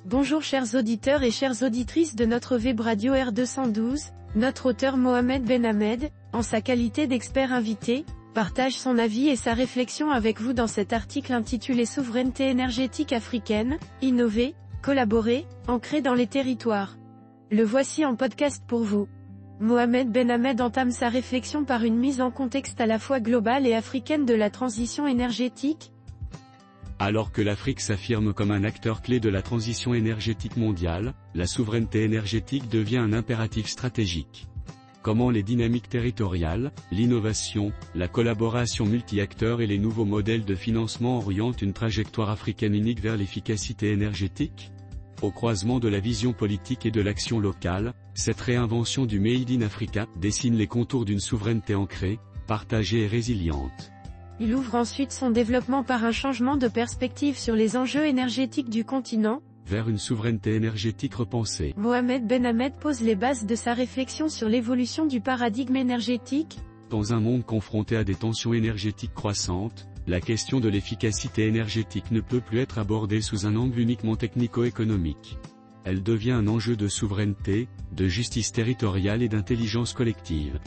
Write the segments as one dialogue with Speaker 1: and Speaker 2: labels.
Speaker 1: Bonjour chers auditeurs et chères auditrices de notre web radio R212, notre auteur Mohamed Benhamed, en sa qualité d'expert invité, partage son avis et sa réflexion avec vous dans cet article intitulé Souveraineté énergétique africaine, innover, collaborer, ancrer dans les territoires. Le voici en podcast pour vous. Mohamed Benhamed entame sa réflexion par une mise en contexte à la fois globale et africaine de la transition énergétique.
Speaker 2: Alors que l'Afrique s'affirme comme un acteur clé de la transition énergétique mondiale, la souveraineté énergétique devient un impératif stratégique. Comment les dynamiques territoriales, l'innovation, la collaboration multi-acteurs et les nouveaux modèles de financement orientent une trajectoire africaine unique vers l'efficacité énergétique ? Au croisement de la vision politique et de l'action locale, cette réinvention du Made in Africa dessine les contours d'une souveraineté ancrée, partagée et résiliente.
Speaker 1: Il ouvre ensuite son développement par un changement de perspective sur les enjeux énergétiques du continent,
Speaker 2: vers une souveraineté énergétique repensée.
Speaker 1: Mohamed Benhamed pose les bases de sa réflexion sur l'évolution du paradigme énergétique.
Speaker 2: Dans un monde confronté à des tensions énergétiques croissantes, la question de l'efficacité énergétique ne peut plus être abordée sous un angle uniquement technico-économique. Elle devient un enjeu de souveraineté, de justice territoriale et d'intelligence collective.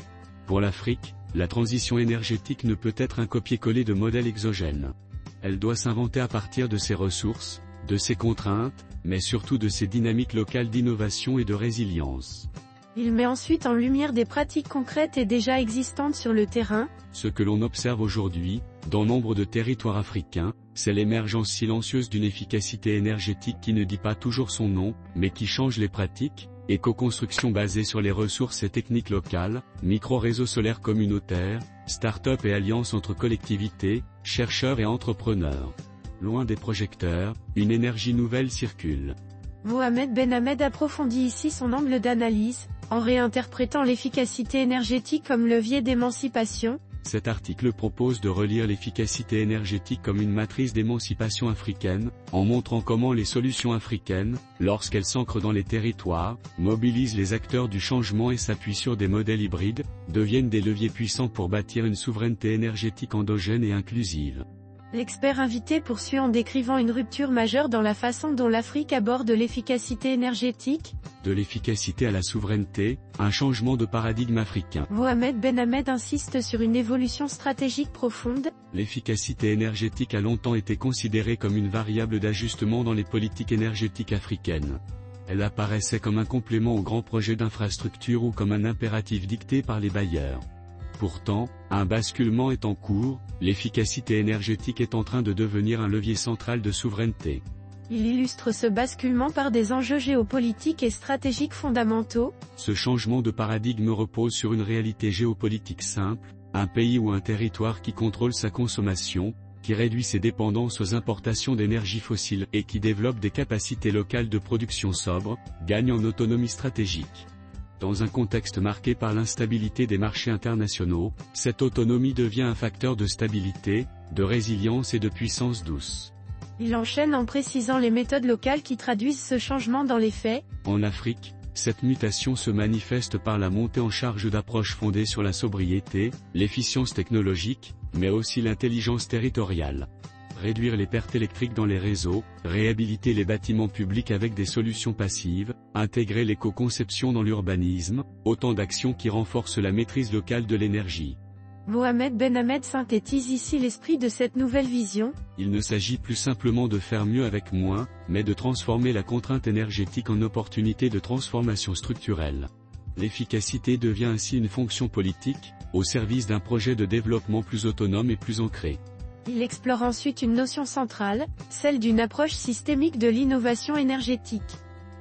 Speaker 2: Pour l'Afrique, la transition énergétique ne peut être un copier-coller de modèles exogènes. Elle doit s'inventer à partir de ses ressources, de ses contraintes, mais surtout de ses dynamiques locales d'innovation et de résilience.
Speaker 1: Il met ensuite en lumière des pratiques concrètes et déjà existantes sur le terrain.
Speaker 2: Ce que l'on observe aujourd'hui, dans nombre de territoires africains, c'est l'émergence silencieuse d'une efficacité énergétique qui ne dit pas toujours son nom, mais qui change les pratiques. Éco-construction basée sur les ressources et techniques locales, micro-réseaux solaires communautaires, start-up et alliances entre collectivités, chercheurs et entrepreneurs. Loin des projecteurs, une énergie nouvelle circule.
Speaker 1: Mohamed Benhamed approfondit ici son angle d'analyse, en réinterprétant l'efficacité énergétique comme levier d'émancipation.
Speaker 2: Cet article propose de relire l'efficacité énergétique comme une matrice d'émancipation africaine, en montrant comment les solutions africaines, lorsqu'elles s'ancrent dans les territoires, mobilisent les acteurs du changement et s'appuient sur des modèles hybrides, deviennent des leviers puissants pour bâtir une souveraineté énergétique endogène et inclusive.
Speaker 1: L'expert invité poursuit en décrivant une rupture majeure dans la façon dont l'Afrique aborde l'efficacité énergétique.
Speaker 2: De l'efficacité à la souveraineté, un changement de paradigme africain.
Speaker 1: Mohamed Benhamed insiste sur une évolution stratégique profonde.
Speaker 2: L'efficacité énergétique a longtemps été considérée comme une variable d'ajustement dans les politiques énergétiques africaines. Elle apparaissait comme un complément aux grands projets d'infrastructure ou comme un impératif dicté par les bailleurs. Pourtant, un basculement est en cours, l'efficacité énergétique est en train de devenir un levier central de souveraineté.
Speaker 1: Il illustre ce basculement par des enjeux géopolitiques et stratégiques fondamentaux.
Speaker 2: Ce changement de paradigme repose sur une réalité géopolitique simple, un pays ou un territoire qui contrôle sa consommation, qui réduit ses dépendances aux importations d'énergie fossile et qui développe des capacités locales de production sobres, gagne en autonomie stratégique. Dans un contexte marqué par l'instabilité des marchés internationaux, cette autonomie devient un facteur de stabilité, de résilience et de puissance douce.
Speaker 1: Il enchaîne en précisant les méthodes locales qui traduisent ce changement dans les faits.
Speaker 2: En Afrique, cette mutation se manifeste par la montée en charge d'approches fondées sur la sobriété, l'efficience technologique, mais aussi l'intelligence territoriale. Réduire les pertes électriques dans les réseaux, réhabiliter les bâtiments publics avec des solutions passives, intégrer l'éco-conception dans l'urbanisme, autant d'actions qui renforcent la maîtrise locale de l'énergie.
Speaker 1: Mohamed Benhamed synthétise ici l'esprit de cette nouvelle vision.
Speaker 2: Il ne s'agit plus simplement de faire mieux avec moins, mais de transformer la contrainte énergétique en opportunité de transformation structurelle. L'efficacité devient ainsi une fonction politique, au service d'un projet de développement plus autonome et plus ancré.
Speaker 1: Il explore ensuite une notion centrale, celle d'une approche systémique de l'innovation énergétique.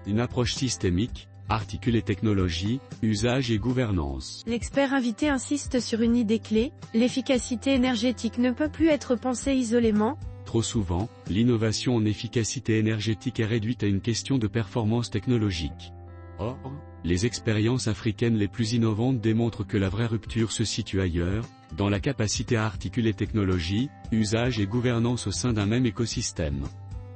Speaker 2: Une approche systémique articule les technologies, usages et gouvernance.
Speaker 1: L'expert invité insiste sur une idée clé, l'efficacité énergétique ne peut plus être pensée isolément.
Speaker 2: Trop souvent, l'innovation en efficacité énergétique est réduite à une question de performance technologique. Or, les expériences africaines les plus innovantes démontrent que la vraie rupture se situe ailleurs, dans la capacité à articuler technologie, usage et gouvernance au sein d'un même écosystème.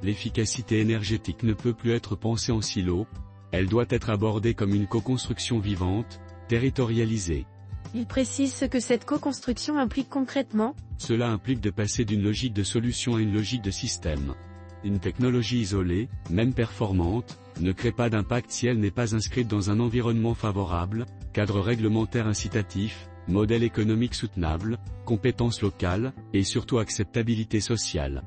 Speaker 2: L'efficacité énergétique ne peut plus être pensée en silo, elle doit être abordée comme une co-construction vivante, territorialisée.
Speaker 1: Il précise ce que cette co-construction implique concrètement.
Speaker 2: Cela implique de passer d'une logique de solution à une logique de système. Une technologie isolée, même performante, ne crée pas d'impact si elle n'est pas inscrite dans un environnement favorable, cadre réglementaire incitatif, modèle économique soutenable, compétences locales, et surtout acceptabilité sociale.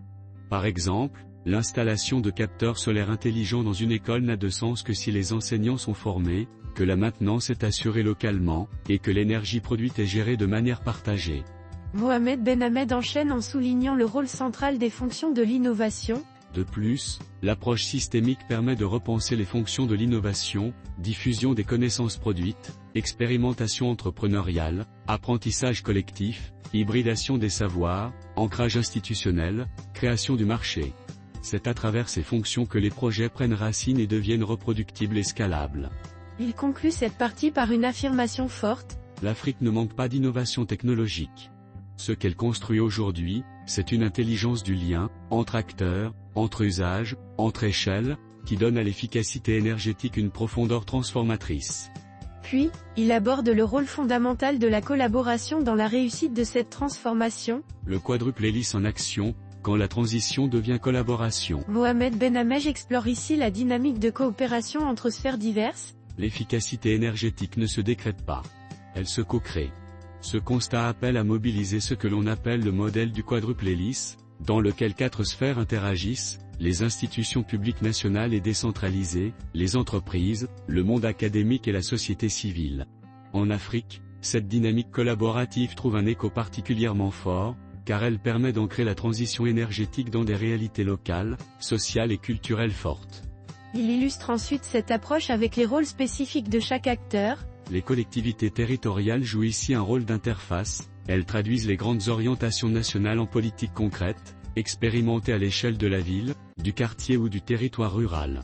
Speaker 2: Par exemple, l'installation de capteurs solaires intelligents dans une école n'a de sens que si les enseignants sont formés, que la maintenance est assurée localement, et que l'énergie produite est gérée de manière partagée.
Speaker 1: Mohamed Benhamed enchaîne en soulignant le rôle central des fonctions de l'innovation.
Speaker 2: De plus, l'approche systémique permet de repenser les fonctions de l'innovation, diffusion des connaissances produites, expérimentation entrepreneuriale, apprentissage collectif, hybridation des savoirs, ancrage institutionnel, création du marché. C'est à travers ces fonctions que les projets prennent racine et deviennent reproductibles et scalables.
Speaker 1: Il conclut cette partie par une affirmation forte.
Speaker 2: L'Afrique ne manque pas d'innovation technologique. Ce qu'elle construit aujourd'hui, c'est une intelligence du lien, entre acteurs, entre usages, entre échelles, qui donne à l'efficacité énergétique une profondeur transformatrice.
Speaker 1: Puis, il aborde le rôle fondamental de la collaboration dans la réussite de cette transformation.
Speaker 2: Le quadruple hélice en action, quand la transition devient collaboration.
Speaker 1: Mohamed Benhamed explore ici la dynamique de coopération entre sphères diverses.
Speaker 2: L'efficacité énergétique ne se décrète pas. Elle se co-crée. Ce constat appelle à mobiliser ce que l'on appelle le modèle du quadruple hélice, dans lequel 4 sphères interagissent, les institutions publiques nationales et décentralisées, les entreprises, le monde académique et la société civile. En Afrique, cette dynamique collaborative trouve un écho particulièrement fort, car elle permet d'ancrer la transition énergétique dans des réalités locales, sociales et culturelles fortes.
Speaker 1: Il illustre ensuite cette approche avec les rôles spécifiques de chaque acteur.
Speaker 2: Les collectivités territoriales jouent ici un rôle d'interface, elles traduisent les grandes orientations nationales en politique concrète, expérimentée à l'échelle de la ville, du quartier ou du territoire rural.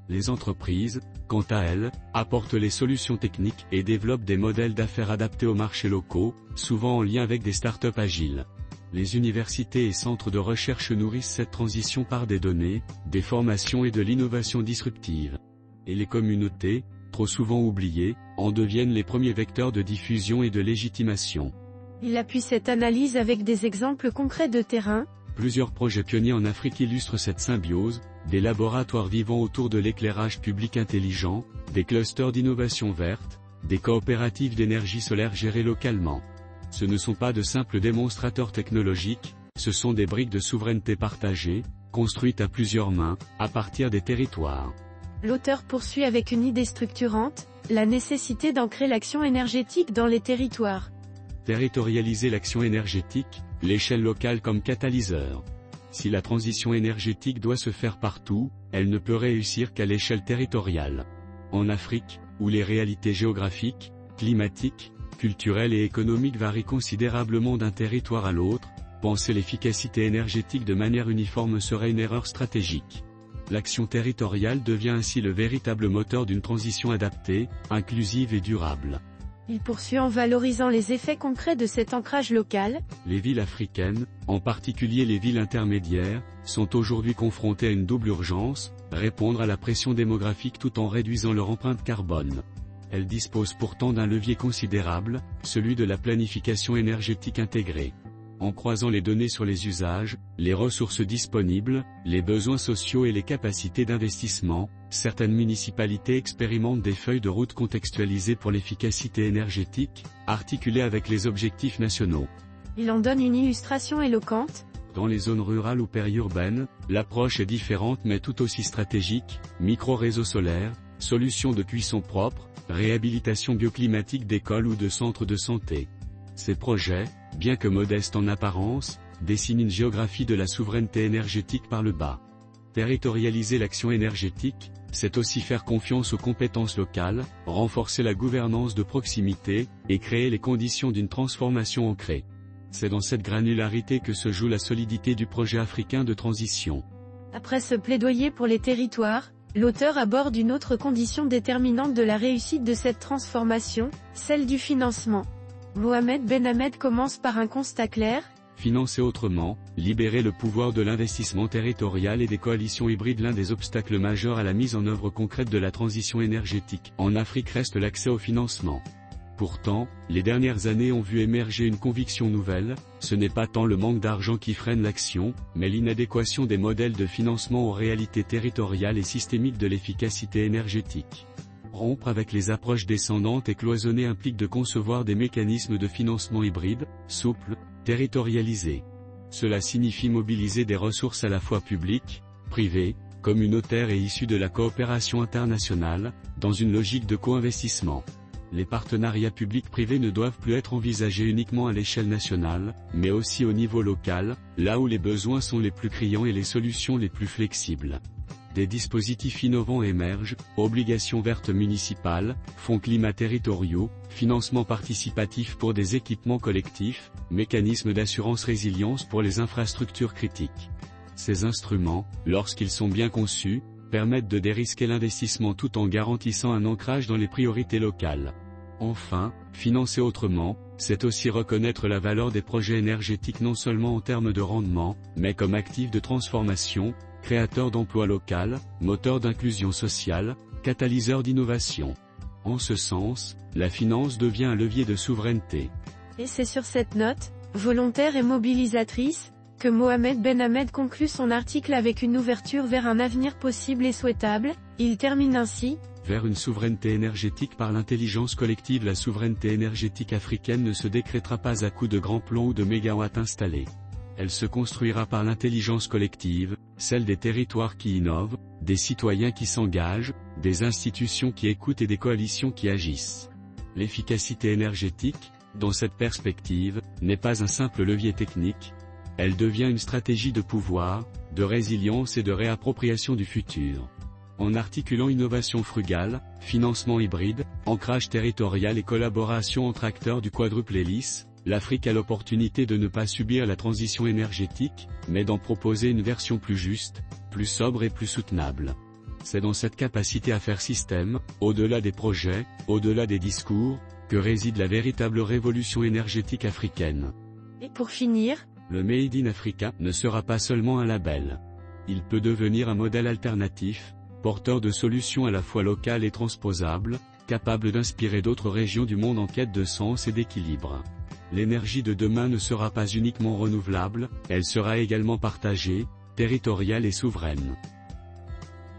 Speaker 2: Les entreprises, quant à elles, apportent les solutions techniques et développent des modèles d'affaires adaptés aux marchés locaux, souvent en lien avec des startups agiles. Les universités et centres de recherche nourrissent cette transition par des données, des formations et de l'innovation disruptive. Et les communautés, trop souvent oubliées, en deviennent les premiers vecteurs de diffusion et de légitimation.
Speaker 1: Il appuie cette analyse avec des exemples concrets de terrain.
Speaker 2: Plusieurs projets pionniers en Afrique illustrent cette symbiose, des laboratoires vivants autour de l'éclairage public intelligent, des clusters d'innovation verte, des coopératives d'énergie solaire gérées localement. Ce ne sont pas de simples démonstrateurs technologiques, ce sont des briques de souveraineté partagée, construites à plusieurs mains, à partir des territoires.
Speaker 1: L'auteur poursuit avec une idée structurante, la nécessité d'ancrer l'action énergétique dans les territoires.
Speaker 2: Territorialiser l'action énergétique, l'échelle locale comme catalyseur. Si la transition énergétique doit se faire partout, elle ne peut réussir qu'à l'échelle territoriale. En Afrique, où les réalités géographiques, climatiques, culturelles et économiques varient considérablement d'un territoire à l'autre, penser l'efficacité énergétique de manière uniforme serait une erreur stratégique. L'action territoriale devient ainsi le véritable moteur d'une transition adaptée, inclusive et durable.
Speaker 1: Il poursuit en valorisant les effets concrets de cet ancrage local.
Speaker 2: Les villes africaines, en particulier les villes intermédiaires, sont aujourd'hui confrontées à une double urgence, répondre à la pression démographique tout en réduisant leur empreinte carbone. Elles disposent pourtant d'un levier considérable, celui de la planification énergétique intégrée. En croisant les données sur les usages, les ressources disponibles, les besoins sociaux et les capacités d'investissement, certaines municipalités expérimentent des feuilles de route contextualisées pour l'efficacité énergétique, articulées avec les objectifs nationaux.
Speaker 1: Il en donne une illustration éloquente.
Speaker 2: Dans les zones rurales ou périurbaines, l'approche est différente mais tout aussi stratégique, micro-réseaux solaires, solutions de cuisson propre, réhabilitation bioclimatique d'écoles ou de centres de santé. Ces projets, bien que modestes en apparence, dessinent une géographie de la souveraineté énergétique par le bas. Territorialiser l'action énergétique, c'est aussi faire confiance aux compétences locales, renforcer la gouvernance de proximité, et créer les conditions d'une transformation ancrée. C'est dans cette granularité que se joue la solidité du projet africain de transition.
Speaker 1: Après ce plaidoyer pour les territoires, l'auteur aborde une autre condition déterminante de la réussite de cette transformation, celle du financement. Mohamed Benhamed commence par un constat clair.
Speaker 2: Financer autrement, libérer le pouvoir de l'investissement territorial et des coalitions hybrides. L'un des obstacles majeurs à la mise en œuvre concrète de la transition énergétique en Afrique reste l'accès au financement. Pourtant, les dernières années ont vu émerger une conviction nouvelle, ce n'est pas tant le manque d'argent qui freine l'action, mais l'inadéquation des modèles de financement aux réalités territoriales et systémiques de l'efficacité énergétique. Rompre avec les approches descendantes et cloisonnées implique de concevoir des mécanismes de financement hybrides, souples, territorialisés. Cela signifie mobiliser des ressources à la fois publiques, privées, communautaires et issues de la coopération internationale, dans une logique de co-investissement. Les partenariats publics-privés ne doivent plus être envisagés uniquement à l'échelle nationale, mais aussi au niveau local, là où les besoins sont les plus criants et les solutions les plus flexibles. Des dispositifs innovants émergent, obligations vertes municipales, fonds climat territoriaux, financement participatif pour des équipements collectifs, mécanismes d'assurance résilience pour les infrastructures critiques. Ces instruments, lorsqu'ils sont bien conçus, permettent de dérisquer l'investissement tout en garantissant un ancrage dans les priorités locales. Enfin, financer autrement, c'est aussi reconnaître la valeur des projets énergétiques non seulement en termes de rendement, mais comme actifs de transformation, créateurs d'emplois locaux, moteurs d'inclusion sociale, catalyseurs d'innovation. En ce sens, la finance devient un levier de souveraineté.
Speaker 1: Et c'est sur cette note, volontaire et mobilisatrice, que Mohamed Benhamed conclut son article avec une ouverture vers un avenir possible et souhaitable. Il termine ainsi.
Speaker 2: Vers une souveraineté énergétique par l'intelligence collective. La souveraineté énergétique africaine ne se décrétera pas à coups de grands plombs ou de mégawatts installés. Elle se construira par l'intelligence collective, celle des territoires qui innovent, des citoyens qui s'engagent, des institutions qui écoutent et des coalitions qui agissent. L'efficacité énergétique, dans cette perspective, n'est pas un simple levier technique. Elle devient une stratégie de pouvoir, de résilience et de réappropriation du futur. En articulant innovation frugale, financement hybride, ancrage territorial et collaboration entre acteurs du quadruple hélice, l'Afrique a l'opportunité de ne pas subir la transition énergétique, mais d'en proposer une version plus juste, plus sobre et plus soutenable. C'est dans cette capacité à faire système, au-delà des projets, au-delà des discours, que réside la véritable révolution énergétique africaine.
Speaker 1: Et pour finir,
Speaker 2: le Made in Africa ne sera pas seulement un label. Il peut devenir un modèle alternatif, porteur de solutions à la fois locales et transposables, capable d'inspirer d'autres régions du monde en quête de sens et d'équilibre. L'énergie de demain ne sera pas uniquement renouvelable, elle sera également partagée, territoriale et souveraine.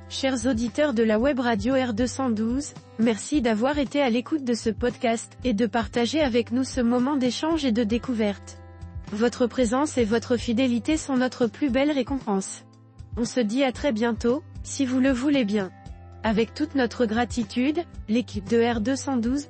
Speaker 1: Chers auditeurs de la web radio R212, merci d'avoir été à l'écoute de ce podcast, et de partager avec nous ce moment d'échange et de découverte. Votre présence et votre fidélité sont notre plus belle récompense. On se dit à très bientôt, si vous le voulez bien. Avec toute notre gratitude, l'équipe de R212,